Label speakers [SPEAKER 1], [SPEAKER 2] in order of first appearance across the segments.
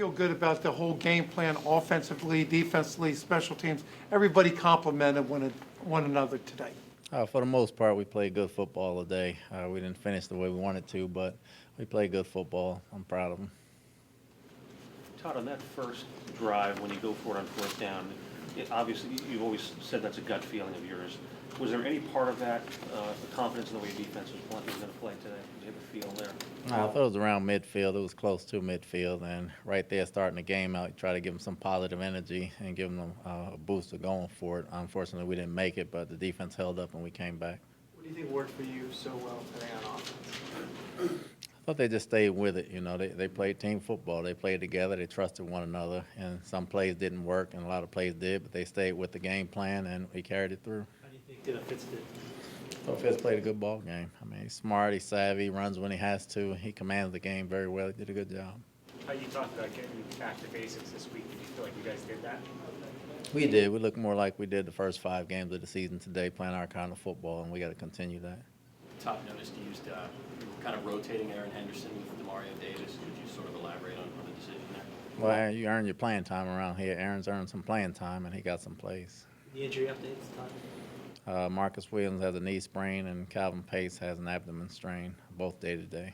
[SPEAKER 1] feel good about the whole game plan, offensively, defensively, special teams. Everybody complimented one another today.
[SPEAKER 2] For the most part, we played good football today. We didn't finish the way we wanted to, but we played good football. I'm proud of them.
[SPEAKER 3] Todd, on that first drive, when you go for it on fourth down, obviously you've always said that's a gut feeling of yours. Was there any part of that, the confidence in the way defense was going to play today? Did you have a feel there?
[SPEAKER 2] I thought it was around midfield. It was close to midfield, and right there starting the game out, you try to give them some positive energy and give them a boost of going for it. Unfortunately, we didn't make it, but the defense held up and we came back.
[SPEAKER 4] What do you think worked for you so well today on offense?
[SPEAKER 2] I thought they just stayed with it. You know, they played team football. They played together. They trusted one another, and some plays didn't work, and a lot of plays did, but they stayed with the game plan, and we carried it through.
[SPEAKER 4] How do you think Fitz did?
[SPEAKER 2] Fitz played a good ball game. I mean, he's smart, he's savvy, runs when he has to. He commands the game very well. He did a good job.
[SPEAKER 5] How you talked about getting back to basics this week. Did you feel like you guys did that?
[SPEAKER 2] We did. We looked more like we did the first 5 games of the season today, playing our kind of football, and we got to continue that.
[SPEAKER 6] Todd noticed you used kind of rotating Aaron Henderson with Demario Davis. Could you sort of elaborate on the decision there?
[SPEAKER 2] Well, Aaron, you earn your playing time around here. Aaron's earned some playing time, and he got some plays.
[SPEAKER 4] The injury updates, Todd?
[SPEAKER 2] Marcus Williams has a knee sprain, and Calvin Pace has an abdomen strain, both day-to-day.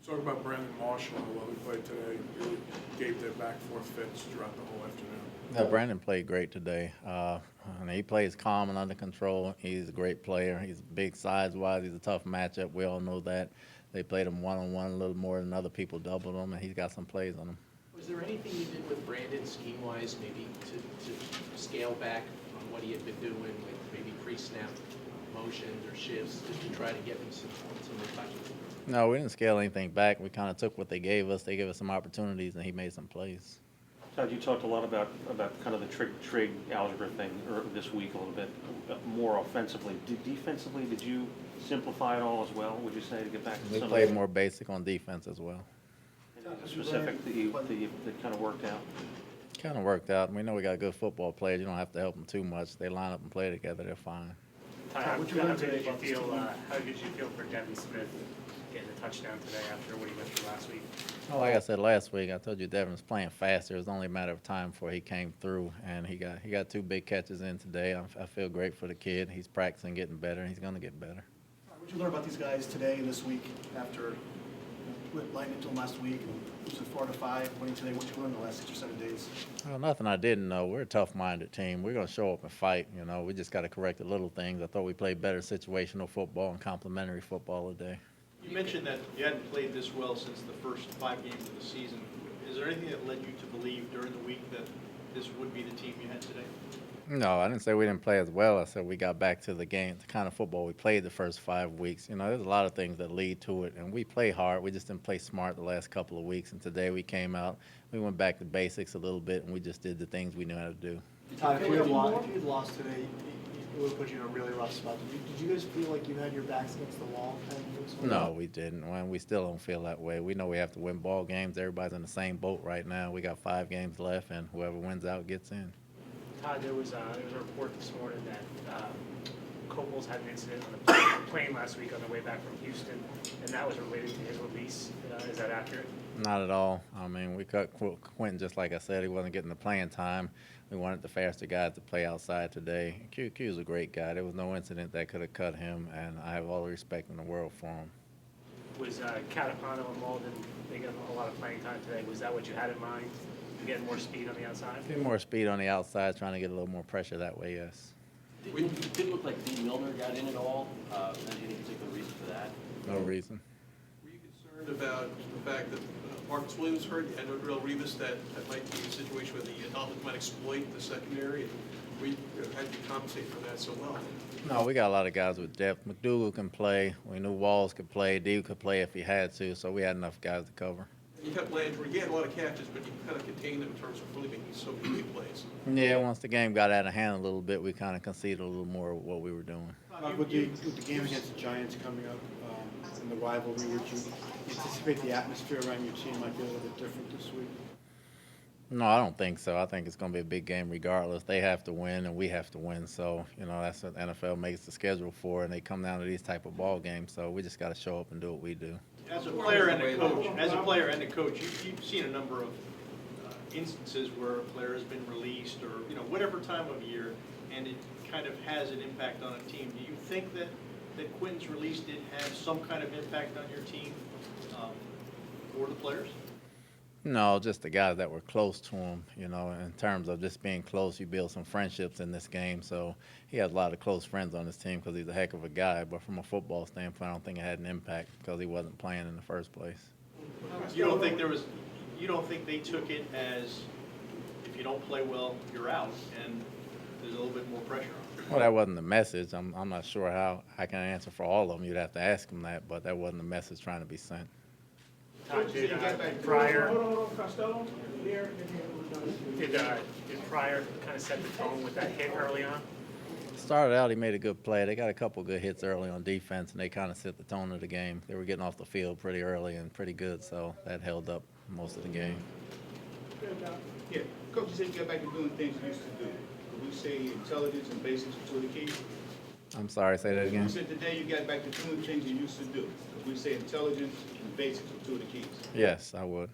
[SPEAKER 7] Talk about Brandon Marshall and what we played today. Really gave their back four fits throughout the whole afternoon.
[SPEAKER 2] Yeah, Brandon played great today. And he plays calm and under control. He's a great player. He's big size-wise. He's a tough matchup. We all know that. They played him one-on-one a little more than other people doubled him, and he's got some plays on him.
[SPEAKER 8] Was there anything you did with Brandon scheme-wise, maybe to scale back on what he had been doing, like maybe pre-snap motions or shifts, just to try to get him some more touches?
[SPEAKER 2] No, we didn't scale anything back. We kind of took what they gave us. They gave us some opportunities, and he made some plays.
[SPEAKER 3] Todd, you talked a lot about kind of the trig algebra thing this week a little bit more offensively. Defensively, did you simplify it all as well, would you say, to get back to
[SPEAKER 2] We
[SPEAKER 3] some
[SPEAKER 2] played
[SPEAKER 3] of
[SPEAKER 2] more basic on defense as well.
[SPEAKER 3] the specific that kind of worked out?
[SPEAKER 2] Kind of worked out. We know we got good football players. You don't have to help them too much. They line up and play together. They're fine.
[SPEAKER 5] Todd, how did you feel for Devin Smith getting a touchdown today after what he went through last week?
[SPEAKER 2] Well, like I said last week, I told you Devin was playing faster. It was only a matter of time before he came through, and he got 2 big catches in today. I feel great for the kid. He's practicing getting better, and he's going to get better.
[SPEAKER 9] What did you learn about these guys today and this week after lightning until last week and losing 4-5, winning today? What did you learn in the last 6 or 7 days?
[SPEAKER 2] Well, nothing I didn't know. We're a tough-minded team. We're going to show up and fight. You know, we just got to correct the little things. I thought we played better situational football and complementary football today.
[SPEAKER 10] You mentioned that you hadn't played this well since the first 5 games of the season. Is there anything that led you to believe during the week that this would be the team you had today?
[SPEAKER 2] No, I didn't say we didn't play as well. I said we got back to the game, the kind of football we played the first 5 weeks. You know, there's a lot of things that lead to it, and we play hard. We just didn't play smart the last couple of weeks, and today we came out, we went back to basics a little bit, and we just did the things we knew how to do.
[SPEAKER 9] Todd, if you had lost today, it would have put you in a really rough spot. Did you guys feel like you had your backs against the wall?
[SPEAKER 2] No, we didn't. Well, we still don't feel that way. We know we have to win ball games. Everybody's in the same boat right now. We got 5 games left, and whoever wins out gets in.
[SPEAKER 5] Todd, there was a report this morning that Copels had an incident on the plane last week on the way back from Houston, and that was related to his release. Is that accurate?
[SPEAKER 2] Not at all. I mean, we cut Quentin just like I said. He wasn't getting the playing time. We wanted the faster guys to play outside today. Q's a great guy. There was no incident that could have cut him, and I have all the respect in the world for him.
[SPEAKER 5] Was Catapano involved in making a lot of playing time today? Was that what you had in mind? Getting more speed on the outside?
[SPEAKER 2] Get more speed on the outside, trying to get a little more pressure that way, yes.
[SPEAKER 6] It didn't look like Dean Milner got in at all. Any particular reason for that?
[SPEAKER 2] No reason.
[SPEAKER 7] Were you concerned about the fact that Marcus Williams hurt and Odell Revis, that might be a situation where the Dolphins might exploit the secondary? And how did you compensate for that so well?
[SPEAKER 2] No, we got a lot of guys with depth. McDougal can play. We knew Walls could play. Dee could play if he had to, so we had enough guys to cover.
[SPEAKER 7] You kept Landry, he had a lot of catches, but you kind of contained him in terms of really making so many big plays.
[SPEAKER 2] Yeah, once the game got out of hand a little bit, we kind of conceded a little more of what we were doing.
[SPEAKER 9] With the game against the Giants coming up and the rivalry, would you anticipate the atmosphere around your team might be a little bit different this week?
[SPEAKER 2] No, I don't think so. I think it's going to be a big game regardless. They have to win, and we have to win. So, you know, that's what the NFL makes the schedule for, and they come down to these type of ball games. So we just got to show up and do what we do.
[SPEAKER 10] As a player and a coach, you've seen a number of instances where a player has been released or, you know, whatever time of year, and it kind of has an impact on a team. Do you think that Quinton's release did have some kind of impact on your team or the players?
[SPEAKER 2] No, just the guys that were close to him, you know, in terms of just being close, you build some friendships in this game. So he has a lot of close friends on his team because he's a heck of a guy. But from a football standpoint, I don't think it had an impact because he wasn't playing in the first place.
[SPEAKER 10] You don't think they took it as, if you don't play well, you're out, and there's a little bit more pressure on it?
[SPEAKER 2] Well, that wasn't the message. I'm not sure how I can answer for all of them. You'd have to ask them that, but that wasn't the message trying to be sent.
[SPEAKER 5] Todd, did Pryor kind of set the tone with that hit early on?
[SPEAKER 2] Started out, he made a good play. They got a couple good hits early on defense, and they kind of set the tone of the game. They were getting off the field pretty early and pretty good, so that held up most of the game.
[SPEAKER 11] Yeah, Coach, you said you got back to doing things you used to do. Could we say intelligence and basics are two of the keys?
[SPEAKER 2] I'm sorry, say that again.
[SPEAKER 11] You said today you got back to doing things you used to do. Could we say intelligence and basics are two of the keys?
[SPEAKER 2] Yes, I would.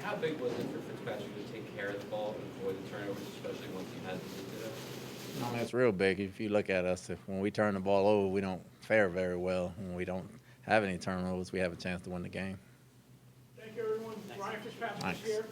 [SPEAKER 12] How big was it for Fitzpatrick to take care of the ball and avoid the turnovers, especially once he had to do that?
[SPEAKER 2] I mean, it's real big. If you look at us, when we turn the ball over, we don't fare very well. When we don't have any turnovers, we have a chance to win the game.
[SPEAKER 13] Thank you, everyone. Ryan Fitzpatrick
[SPEAKER 2] Thanks.
[SPEAKER 13] is here.